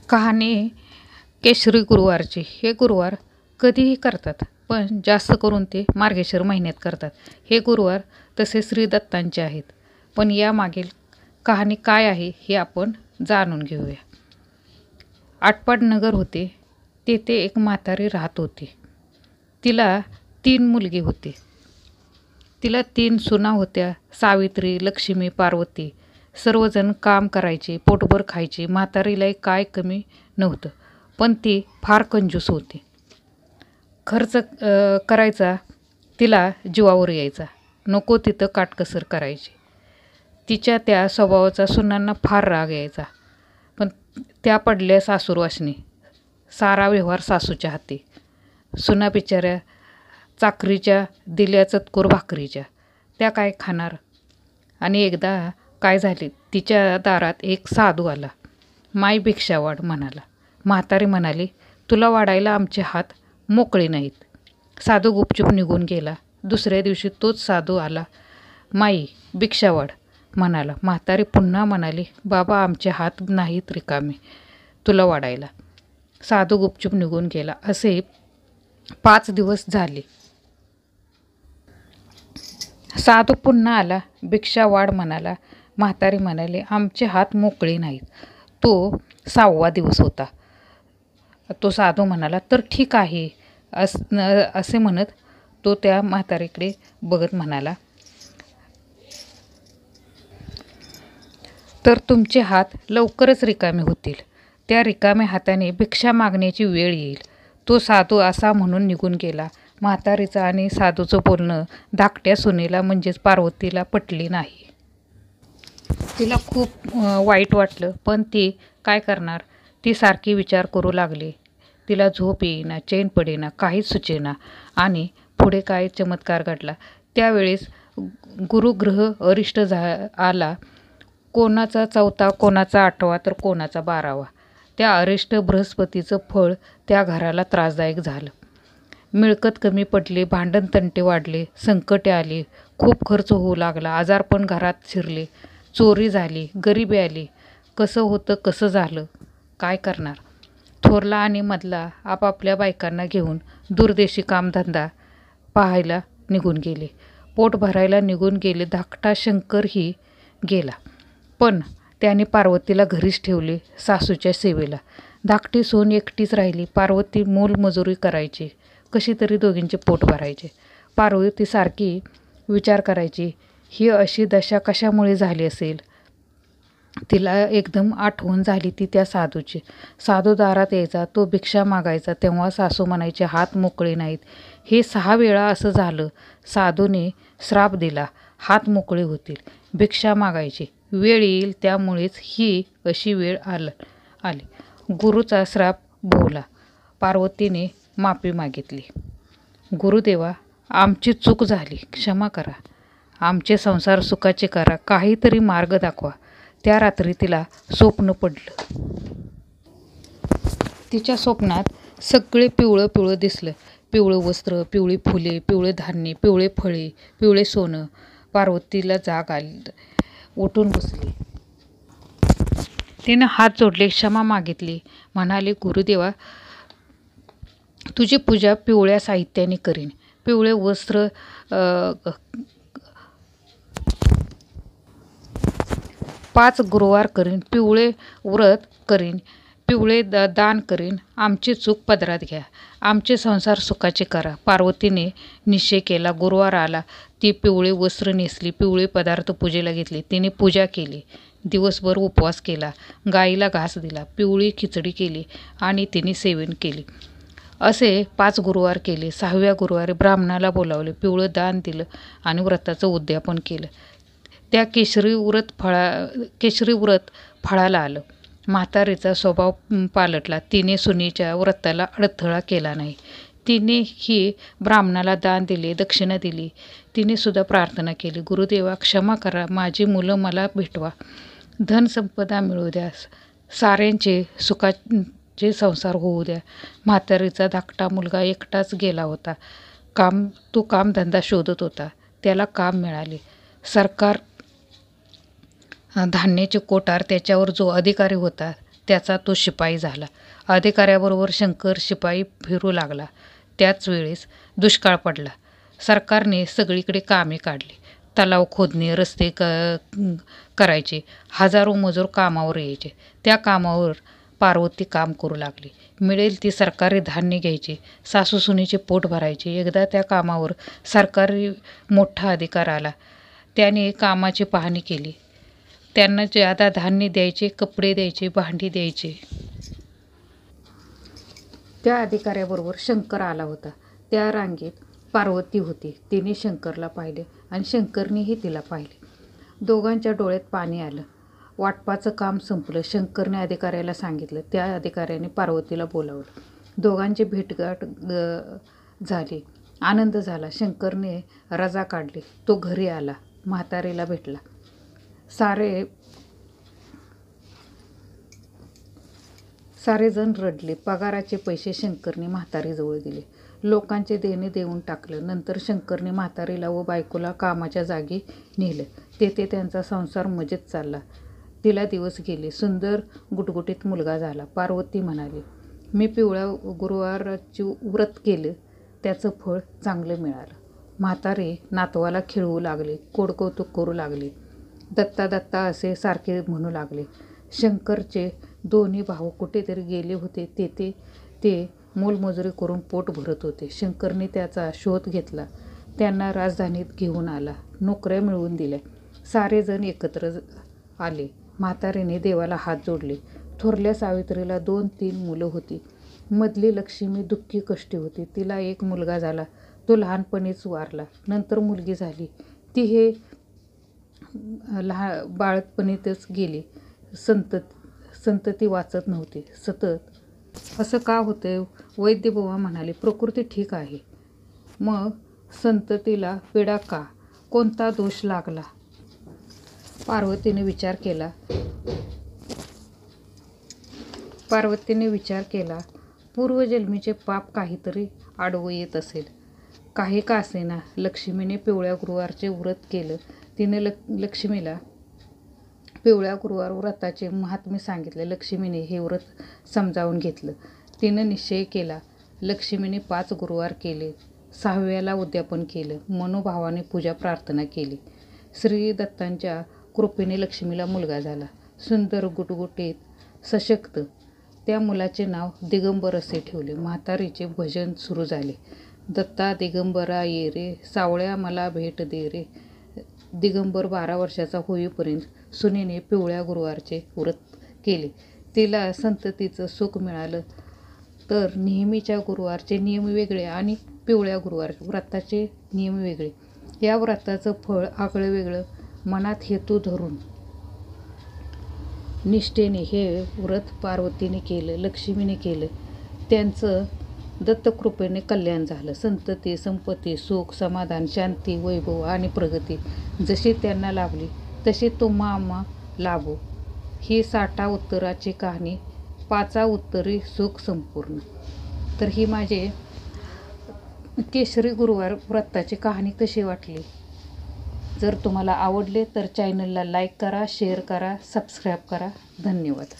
कहाणी केशरी गुरुवारची. हे गुरुवार कधीही करतात, पण जास्त करून ते मार्गशीर्ष महिन्यात करतात. हे गुरुवार तसे श्री दत्तांचे आहेत. पण यामागील कहाणी काय आहे हे आपण जाणून घेऊया. आटपाट नगर होते. तेथे एक म्हातारी राहत होती. तिला 3 मुलगे होते. तिला 3 सुना होत्या. सावित्री, लक्ष्मी, पार्वती. सर्वजण काम करायचे, पोटभर खायचे. म्हातारीलाही काय कमी नव्हतं, पण ती फार कंजूस होती. खर्च करायचा तिला जीवावर यायचा. नको तिथं काटकसर करायची. तिच्या त्या स्वभावाचा सुनांना फार राग यायचा. पण त्या पडल्या सासूरवासनी. सारा व्यवहार सासूच्या हाती. सुना बिचाऱ्या चाकरीच्या दिल्या चतकोर भाकरीच्या. त्या काय खाणार. आणि एकदा काय झाले, तिच्या दारात एक साधू आला. माय भिक्षा वाढ म्हणाला. म्हातारी म्हणाली, तुला वाढायला आमचे हात मोकळे नाहीत. साधू गुपचूप निघून गेला. दुसऱ्या दिवशी तोच साधू आला. माई भिक्षा वाढ म्हणाला. म्हातारी पुन्हा म्हणाली, बाबा आमचे हात नाहीत रिकामे तुला वाढायला. साधू गुपचूप निघून गेला. असे 5 दिवस झाले. साधू पुन्हा आला. भिक्षा वाढ म्हणाला. म्हातारी म्हणाली, आमचे हात मोकळे नाहीत. तो 6वा दिवस होता. तो साधू म्हणाला, तर ठीक आहे असे म्हणत तो त्या म्हातारीकडे बघत म्हणाला, तर तुमचे हात लवकरच रिकामे होतील. त्या रिकाम्या हाताने भिक्षा मागण्याची वेळ येईल. तो साधू असा म्हणून निघून गेला. म्हातारीचं आणि साधूचं बोलणं धाकट्या सुनेला म्हणजेच पार्वतीला पटले नाही. तिला खूप वाईट वाटलं, पण ती काय करणार. ती सारखी विचार करू लागली. तिला झोप येईना, चैन पडेना, काहीच सुचेना. आणि पुढे काय चमत्कार घडला. त्यावेळेस गुरुग्रह अरिष्ट आला. कोणाचा 4था, कोणाचा 8वा, तर कोणाचा 12वा. त्या अरिष्ट बृहस्पतीचं फळ त्या घराला त्रासदायक झालं. मिळकत कमी पडली, भांडण तंटे वाढले, संकटे आली, खूप खर्च होऊ लागला, आजारपण घरात शिरले, चोरी झाली, गरिबी आली. कसं होतं कसं झालं काय करणार. थोरला आणि मधला आपापल्या बायकांना घेऊन दूरदेशी कामधंदा पाहायला निघून गेले. पोट भरायला निघून गेले. धाकटा शंकरही गेला, पण त्याने पार्वतीला घरीच ठेवले सासूच्या सेवेला. धाकटी सून एकटीच राहिली. पार्वती मोलमजुरी करायची, कशी तरी दोघींचे पोट भरायचे. पार्वती सारखी विचार करायची, ही अशी दशा कशामुळे झाली असेल. तिला एकदम आठवण झाली ती त्या साधूची. साधू दारात यायचा, तो भिक्षा मागायचा, तेव्हा सासू म्हणायचे हात मोकळे नाहीत. हे 6 वेळा असं झालं. साधूने श्राप दिला, हात मोकळे होतील. भिक्षा मागायची वेळ येईल, त्यामुळेच ही अशी वेळ आली. गुरुचा श्राप भोवला. पार्वतीने माफी मागितली. गुरुदेवा, आमची चूक झाली, क्षमा करा. आमचे संसार सुखाचे करा, काहीतरी मार्ग दाखवा. त्या रात्री तिला स्वप्न पडलं. तिच्या स्वप्नात सगळे पिवळं पिवळं दिसलं. पिवळं वस्त्र, पिवळी फुले, पिवळे धान्य, पिवळे फळे, पिवळे सोनं. पार्वतीला जाग आली. उठून बसली. तिनं हात जोडले, क्षमा मागितली. म्हणाली, गुरुदेवा, तुझी पूजा पिवळ्या साहित्याने करीन. पिवळे वस्त्र 5 गुरुवार करीन. पिवळे व्रत करीन. पिवळे दान करीन. आमची चूक पदरात घ्या. आमचे संसार सुखाचे करा. पार्वतीने निश्चय केला. गुरुवार आला. ती पिवळे वस्त्र नेसली, पिवळे पदार्थ पूजेला घेतले. तिने पूजा केली. दिवसभर उपवास केला. गाईला घास दिला. पिवळी खिचडी केली आणि तिने सेवन केले. असे 5 गुरुवार केले. 6व्या गुरुवारी ब्राह्मणाला बोलावले, पिवळं दान दिलं आणि व्रताचं उद्यापन केलं. त्या केशरी व्रत फळाला आलं. म्हातारीचा स्वभाव पालटला. तिने सुनेच्या व्रताला अडथळा केला नाही. तिनेही ब्राह्मणाला दान दिले, दक्षिणा दिली. तिने सुद्धा प्रार्थना केली, गुरुदेवा क्षमा करा, माझी मुलं मला भेटवा, धनसंपदा मिळू द्या, साऱ्यांचे सुखाचे संसार होऊ द्या. म्हातारीचा धाकटा मुलगा एकटाच गेला होता. तो कामधंदा शोधत होता. त्याला काम मिळाले. सरकार धान्याचे कोठार त्याच्यावर जो अधिकारी होता त्याचा तो शिपाई झाला. अधिकाऱ्याबरोबर शंकर शिपाई फिरू लागला. त्याच वेळेस दुष्काळ पडला. सरकारने सगळीकडे कामे काढली. तलाव खोदणे, रस्ते करायचे. हजारो मजूर कामावर यायचे. त्या कामावर पार्वती काम करू लागली. मिळेल ती सरकारी धान्य घ्यायची. सासूसुनेचे पोट भरायचे. एकदा त्या कामावर सरकारी मोठा अधिकार आला. त्याने कामाची पाहणी केली. त्यांना ज्यादा धान्य द्यायचे, कपडे द्यायचे, भांडी द्यायचे. त्या अधिकाऱ्याबरोबर शंकर आला होता. त्या रांगेत पार्वती होती. तिने शंकरला पाहिले आणि शंकरनेही तिला पाहिले. दोघांच्या डोळ्यात पाणी आलं. वाटपाचं काम संपलं. शंकरने अधिकाऱ्याला सांगितलं. त्या अधिकाऱ्याने पार्वतीला बोलावलं. दोघांची भेटगाठ झाली. आनंद झाला. शंकरने रजा काढली. तो घरी आला. म्हातारीला भेटला. सारेजण रडले. पगाराचे पैसे शंकरने म्हातारीजवळ दिले. लोकांचे देणे देऊन टाकलं. नंतर शंकरने म्हातारीला व बायकोला कामाच्या जागी नेलं. तेथे त्यांचा संसार मजेत चालला. तिला दिवस गेले. सुंदर गुटगुटीत मुलगा झाला. पार्वती म्हणाली, मी पिवळ्या गुरुवाराचे व्रत केलं, त्याचं फळ चांगलं मिळालं. म्हातारे नातवाला खिळवू लागले. कोडकौतुक करू लागले. दत्ता दत्ता असे सारखे म्हणू लागले. शंकरचे दोन्ही भाऊ कुठेतरी गेले होते. तेथे ते मोलमजुरी करून पोट भरत होते. शंकरने त्याचा शोध घेतला. त्यांना राजधानीत घेऊन आला. नोकऱ्या मिळवून दिल्या. सारेजण एकत्र आले. म्हातारीने देवाला हात जोडले. थोरल्या सावित्रीला 2-3 मुलं होती. मधली लक्ष्मी दुःखी कष्टी होती. तिला एक मुलगा झाला. तो लहानपणीच वारला. नंतर मुलगी झाली. ती हे बाळपणीतच गेली. संतती वाचत नव्हती. सतत असं का होतंय? वैद्यबुवा म्हणाले, प्रकृती ठीक आहे, मग संततीला पिडा का? कोणता दोष लागला? पार्वतीने विचार केला. पूर्वजन्मीचे पाप काहीतरी आडवं येत असेल. काही का असेना, लक्ष्मीने पिवळ्या गुरुवारचे व्रत केलं. तिने लक्ष्मीला पिवळ्या गुरुवार व्रताचे महात्म्य सांगितले. लक्ष्मीने हे व्रत समजावून घेतलं. तिनं निश्चय केला. लक्ष्मीने 5 गुरुवार केले. 6व्याला उद्यापन केलं. मनोभावाने पूजा प्रार्थना केली. श्री दत्तांच्या कृपेने लक्ष्मीला मुलगा झाला. सुंदर, गुटगुटीत, सशक्त. त्या मुलाचे नाव दिगंबर असे ठेवले. म्हातारीचे भजन सुरू झाले. दत्ता दिगंबरा ये रे, सावळ्या मला भेट दे रे. दिगंबर 12 वर्षाचा होईपर्यंत सुनेने पिवळ्या गुरुवारचे व्रत केले. तिला संततीचं सुख मिळालं. तर नेहमीच्या गुरुवारचे नियम वेगळे आणि पिवळ्या गुरुवार व्रताचे नियम वेगळे. या व्रताचं फळ आगळं वेगळं. मनात हेतू धरून निष्ठेने हे व्रत पार्वतीने केलं, लक्ष्मीने केलं. त्यांचं दत्तकृपेने कल्याण झालं. संतती, संपत्ती, सुख, समाधान, शांती, वैभव आणि प्रगती जशी त्यांना लाभली तशी तुम्हा लाभो. ही 60 उत्तराची कहाणी. 5 उत्तरी सुख संपूर्ण. तर ही माझे केशरी गुरुवार व्रताची कहाणी कशी वाटली? जर तुम्हाला आवडले तर चॅनलला लाईक करा, शेअर करा, सबस्क्राईब करा. धन्यवाद.